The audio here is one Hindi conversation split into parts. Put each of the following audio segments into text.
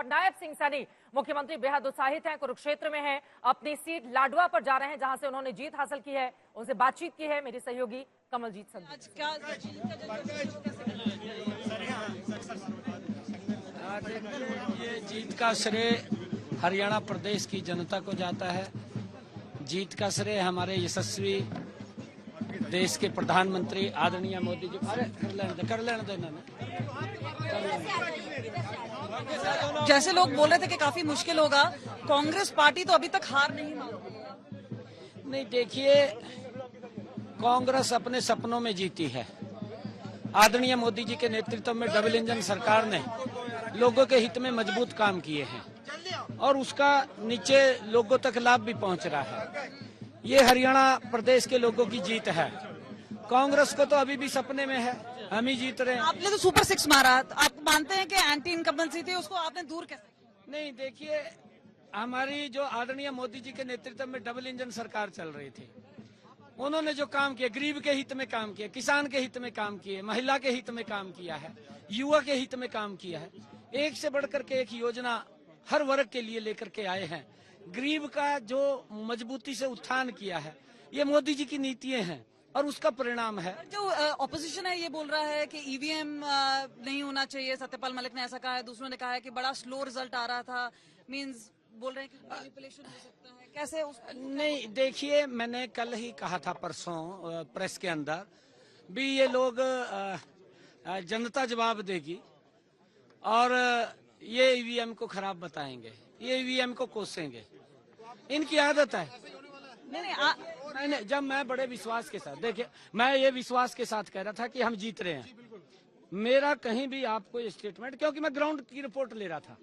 नायब सिंह सैनी मुख्यमंत्री बेहद उत्साहित हैं, कुरुक्षेत्र में हैं, अपनी सीट लाडवा पर जा रहे हैं जहां से उन्होंने जीत हासिल की है। उनसे बातचीत की है मेरी सहयोगी कमलजीत संधू। ये जीत का श्रेय हरियाणा प्रदेश की जनता को जाता है। जीत का श्रेय हमारे यशस्वी देश के प्रधानमंत्री आदरणीय मोदी जी। अरे कर लेने देना। जैसे लोग बोल रहे थे कि काफी मुश्किल होगा, कांग्रेस पार्टी तो अभी तक हार नहीं मानी। नहीं, देखिए, कांग्रेस अपने सपनों में जीती है। आदरणीय मोदी जी के नेतृत्व में डबल इंजन सरकार ने लोगों के हित में मजबूत काम किए हैं और उसका नीचे लोगों तक लाभ भी पहुंच रहा है। ये हरियाणा प्रदेश के लोगों की जीत है। कांग्रेस को तो अभी भी सपने में है, हम ही जीत रहे हैं। आपने तो सुपर सिक्स मारा, तो आप मानते हैं कि एंटी इनकम्बेंसी थी, उसको आपने दूर कैसे? नहीं, देखिए, हमारी जो आदरणीय मोदी जी के नेतृत्व में डबल इंजन सरकार चल रही थी, उन्होंने जो काम किया, गरीब के हित में काम किया, किसान के हित में काम किए, महिला के हित में काम किया है, युवा के हित में काम किया है। एक से बढ़कर के एक योजना हर वर्ग के लिए लेकर के आए हैं। गरीब का जो मजबूती से उत्थान किया है, ये मोदी जी की नीतियां हैं और उसका परिणाम है। जो ऑपोजिशन है ये बोल रहा है कि ईवीएम नहीं होना चाहिए, सत्यपाल मलिक ने ऐसा कहा है। दूसरों ने कहा है कि बड़ा स्लो रिजल्ट आ रहा था, मींस बोल रहे हैं कि मैनिपुलेशन हो सकता है। कैसे नहीं, देखिए, मैंने कल ही कहा था परसों प्रेस के अंदर भी, ये लोग जनता जवाब देगी और ये ईवीएम को खराब बताएंगे, ये ईवीएम को कोसेंगे, इनकी आदत है। नहीं, जब मैं बड़े विश्वास के साथ, देखिए, मैं ये विश्वास के साथ कह रहा था कि हम जीत रहे हैं। मेरा कहीं भी आपको स्टेटमेंट, क्योंकि मैं ग्राउंड की रिपोर्ट ले रहा था,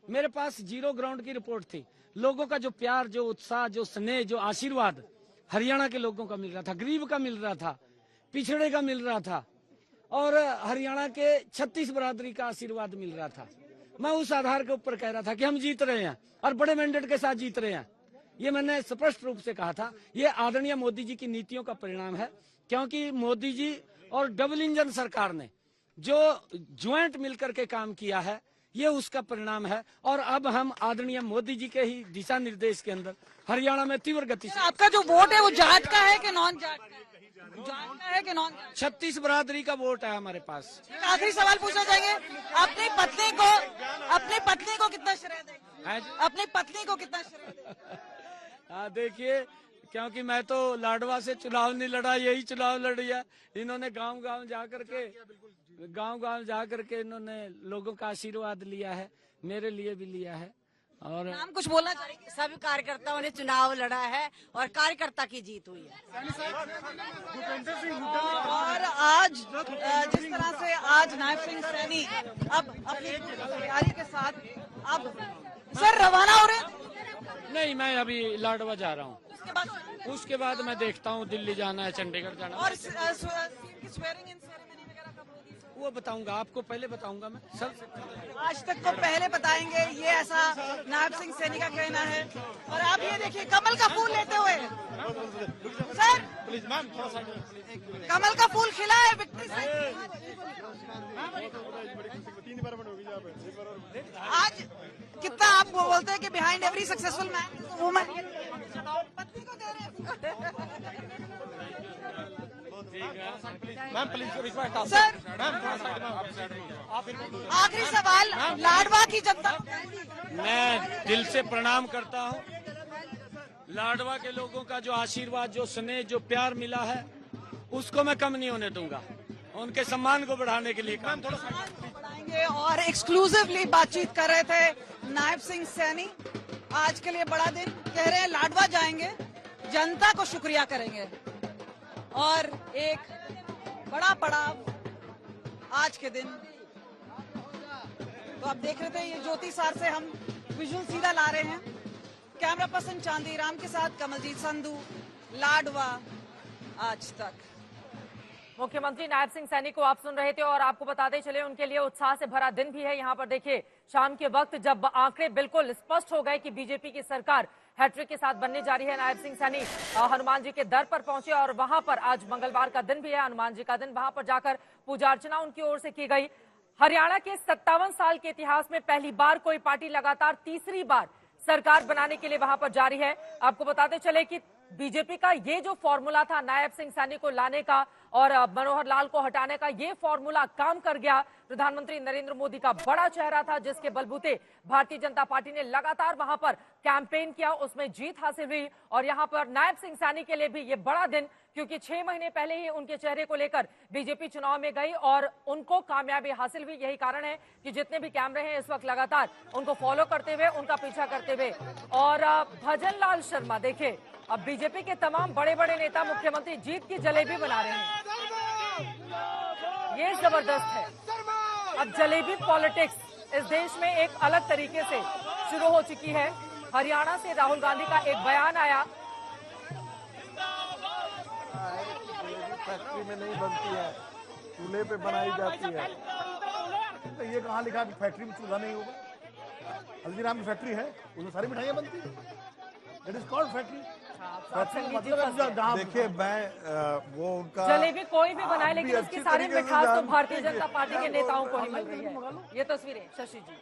मेरे पास जीरो ग्राउंड की रिपोर्ट थी। लोगों का जो प्यार, जो उत्साह, जो स्नेह, जो आशीर्वाद हरियाणा के लोगों का मिल रहा था, गरीब का मिल रहा था, पिछड़े का मिल रहा था और हरियाणा के 36 बरादरी का आशीर्वाद मिल रहा था। मैं उस आधार के ऊपर कह रहा था कि हम जीत रहे हैं और बड़े मैंडेट के साथ जीत रहे हैं। ये मैंने स्पष्ट रूप से कहा था। ये आदरणीय मोदी जी की नीतियों का परिणाम है, क्योंकि मोदी जी और डबल इंजन सरकार ने जो ज्वाइंट मिलकर के काम किया है, ये उसका परिणाम है। और अब हम आदरणीय मोदी जी के ही दिशा निर्देश के अंदर हरियाणा में तीव्र गति से। आपका जो वोट है वो जाट का है कि नॉन जाट का है? जाट का है कि नॉन जाट? 36 बरादरी का वोट है हमारे पास। आखिरी सवाल पूछना चाहेंगे, अपनी पत्नी को कितना श्रेय देंगे? अपनी पत्नी को कितना श्रेय देंगे? हाँ, देखिए, क्योंकि मैं तो लाडवा से चुनाव नहीं लड़ा, यही चुनाव लड़ी है। इन्होंने गांव-गांव जाकर के इन्होंने लोगों का आशीर्वाद लिया है, मेरे लिए भी लिया है। और नाम कुछ बोलना चाहिए? सभी कार्यकर्ताओं ने चुनाव लड़ा है और कार्यकर्ता की जीत हुई है। और आज जिस तरह से आज नायब सिंह सैनी अब अपनी तैयारी के साथ अब सर रवाना हो रहे हैं। नहीं, मैं अभी लाडवा जा रहा हूँ, उसके बाद मैं देखता हूँ दिल्ली जाना है, चंडीगढ़ जाना है। और स्वेयरिंग इन सेरेमनी वगैरह कब होगी? वो बताऊंगा, आपको पहले बताऊंगा मैं सबसे पहले। आज तक को पहले बताएंगे, ये ऐसा नायब सिंह सैनी का कहना है। और आप ये देखिए कमल का फूल लेते हुए सर, कमल का फूल खिला है विक्ट्री से। आज कितना आप बोलते हैं कि behind every successful man woman, पत्नी को दे रहे हैं। सर, आखिरी सवाल, लाडवा की जनता, मैं दिल से प्रणाम करता हूँ। लाडवा के लोगों का जो आशीर्वाद, जो स्नेह, जो प्यार मिला है, उसको मैं कम नहीं होने दूंगा। उनके सम्मान को बढ़ाने के लिए काम बढ़ाएंगे। और एक्सक्लूसिवली बातचीत कर रहे थे नायब सिंह सैनी। आज के लिए बड़ा दिन, कह रहे हैं लाडवा जाएंगे, जनता को शुक्रिया करेंगे और एक बड़ा पड़ाव आज के दिन। तो आप देख रहे थे, ये ज्योति सार से हम विजुअल सीधा ला रहे हैं। कैमरा पर्सन चांदी राम के साथ कमलजीत संधू, लाडवा आज तक। मुख्यमंत्री नायब सिंह सैनी को आप सुन रहे थे और आपको बताते चले उनके लिए उत्साह से भरा दिन भी है। यहाँ पर देखिए, शाम के वक्त जब आंकड़े बिल्कुल स्पष्ट हो गए कि बीजेपी की सरकार हैट्रिक के साथ बनने जा रही है, नायब सिंह सैनी हनुमान जी के दर पर पहुंचे और वहां पर आज मंगलवार का दिन भी है, हनुमान जी का दिन, वहां पर जाकर पूजा अर्चना उनकी ओर से की गई। हरियाणा के 57 साल के इतिहास में पहली बार कोई पार्टी लगातार तीसरी बार सरकार बनाने के लिए वहां पर जारी है। आपको बताते चले कि बीजेपी का ये जो फॉर्मूला था नायब सिंह सैनी को लाने का और मनोहर लाल को हटाने का, ये फॉर्मूला काम कर गया। प्रधानमंत्री नरेंद्र मोदी का बड़ा चेहरा था जिसके बलबूते भारतीय जनता पार्टी ने लगातार वहां पर कैंपेन किया, उसमें जीत हासिल हुई। और यहां पर नायब सिंह सैनी के लिए भी ये बड़ा दिन, क्योंकि 6 महीने पहले ही उनके चेहरे को लेकर बीजेपी चुनाव में गई और उनको कामयाबी हासिल हुई। यही कारण है कि जितने भी कैमरे हैं इस वक्त लगातार उनको फॉलो करते हुए, उनका पीछा करते हुए। और भजन लाल शर्मा देखिए, अब बीजेपी के तमाम बड़े बड़े नेता मुख्यमंत्री जीत की जलेबी बना रहे हैं, ये जबरदस्त है। अब जलेबी पॉलिटिक्स इस देश में एक अलग तरीके से शुरू हो चुकी है। हरियाणा से राहुल गांधी का एक बयान आया, फैक्ट्री में नहीं बनती है, चूल्हे पे बनाई जाती है। तो ये कहाँ लिखा कि फैक्ट्री में चूल्हा नहीं होगा? हल्दीराम की फैक्ट्री है, उसमें सारी मिठाइयाँ बनती है। It is called factory. देखिए मैं वो उनका जलेबी कोई भी बनाए लेकिन उसकी सारी मिठास तो भारतीय जनता पार्टी के नेताओं को ही मिल रही है। ये तस्वीरें शशि जी,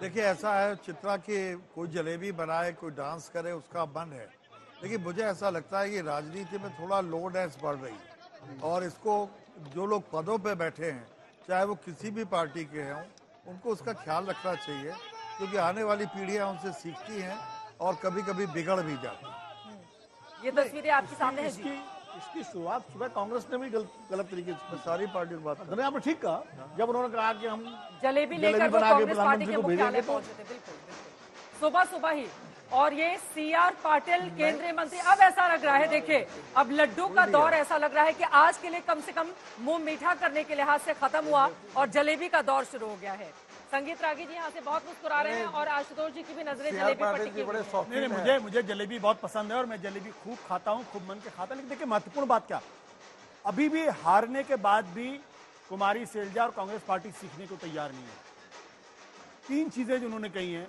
देखिए ऐसा है चित्रा की कोई जलेबी बनाए, कोई डांस करे, उसका मन है, लेकिन मुझे ऐसा लगता है कि राजनीति में थोड़ा लो डेंस बढ़ रही है और इसको जो लोग पदों पे बैठे हैं, चाहे वो किसी भी पार्टी के हों, उनको उसका ख्याल रखना चाहिए, क्योंकि आने वाली पीढ़ियां उनसे सीखती हैं और कभी कभी बिगड़ भी जाती है। ये तस्वीरें आपके सामने है जी। इसकी शुरुआत सुबह कांग्रेस ने भी गलत तरीके से, सारी पार्टी की बात कर आपने ठीक कहा, जब उन्होंने कहा कि हम जलेबी लेकर वो बना के कांग्रेस पार्टी के प्रधानमंत्री को मुख्यालय भेजेंगे। पहुंचे थे। बिल्कुल सुबह सुबह ही। और ये सीआर पाटिल केंद्रीय मंत्री, अब ऐसा लग रहा है, देखिए अब लड्डू का दौर ऐसा लग रहा है कि आज के लिए कम से कम मुंह मीठा करने के लिहाज से खत्म हुआ और जलेबी का दौर शुरू हो गया है। संगीत रागी जी यहाँ से बहुत मुस्कुरा रहे हैं और आशुतोष जी की भी नजरें जलेबी पर टिकी हुई हैं। नहीं, मुझे जलेबी बहुत पसंद है और मैं जलेबी खूब खाता हूँ, खूब मन के खाता। लेकिन देखिए महत्वपूर्ण बात क्या, अभी भी हारने के बाद भी कुमारी सैलजा और कांग्रेस पार्टी सीखने को तैयार नहीं है। 3 चीजें जो उन्होंने कही हैं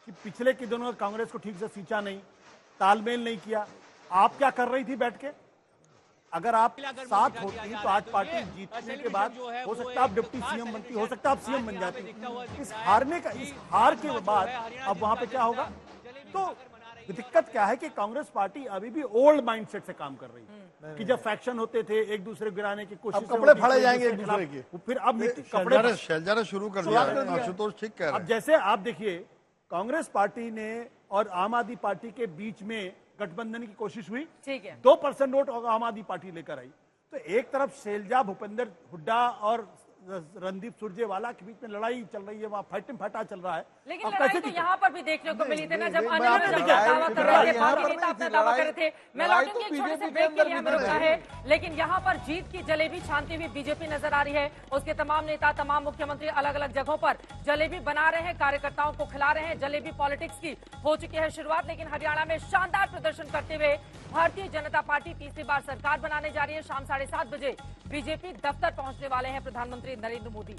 कि पिछले के दिनों कांग्रेस को ठीक से सींचा नहीं, तालमेल नहीं किया। आप क्या कर रही थी बैठ के? अगर आप साथ होती तो आज पार्टी जीतने के बाद हो सकता है आप डिप्टी सीएम बनती, हो सकता है आप सीएम बन जाती। इस हार के बाद अब वहां पे क्या होगा? तो दिक्कत क्या है कि कांग्रेस पार्टी अभी भी ओल्ड माइंडसेट से काम कर रही है कि जब फैक्शन होते थे, एक दूसरे को गिराने की कोशिश, कपड़े फाड़े जाएंगे एक दूसरे के, फिर अब कपड़े शैलजा ने शुरू कर दिया है, आशुतोष ठीक कह रहे अब हैं। जैसे आप देखिए कांग्रेस पार्टी ने और आम आदमी पार्टी के बीच में गठबंधन की कोशिश हुई, ठीक है, 2% वोट आम आदमी पार्टी लेकर आई। तो एक तरफ शैलजा भूपेंद्र हुड्डा और रणदीप सुरजेवाला के बीच में लड़ाई चल रही है, वहाँ फाइटिंग फाटा चल रहा है। लेकिन अब लड़ाई कैसे तो जीते? यहाँ पर भी देखने को मिली थी ना, जब नहीं, अनिल बात जब लड़ाई दावा की कर लड़ाई रहे थे, यहाँ बाकी पर नेता नहीं अपना थी, दावा कर लड़ाई- रहे थे। मैं लड़ाई लौटूंगी तो एक छोटे से बीजेपी ब्रेक के के लिए, हमें अंदर रुकना भी है, लेकिन यहाँ पर जीत की जलेबी छानती हुई बीजेपी नजर आ रही है। उसके तमाम नेता, तमाम मुख्यमंत्री अलग अलग जगहों पर जलेबी बना रहे हैं, कार्यकर्ताओं को खिला रहे हैं। जलेबी पॉलिटिक्स की हो चुकी है शुरुआत, लेकिन हरियाणा में शानदार प्रदर्शन करते हुए भारतीय जनता पार्टी तीसरी बार सरकार बनाने जा रही है। शाम 7:30 बजे बीजेपी दफ्तर पहुंचने वाले हैं प्रधानमंत्री नरेंद्र मोदी।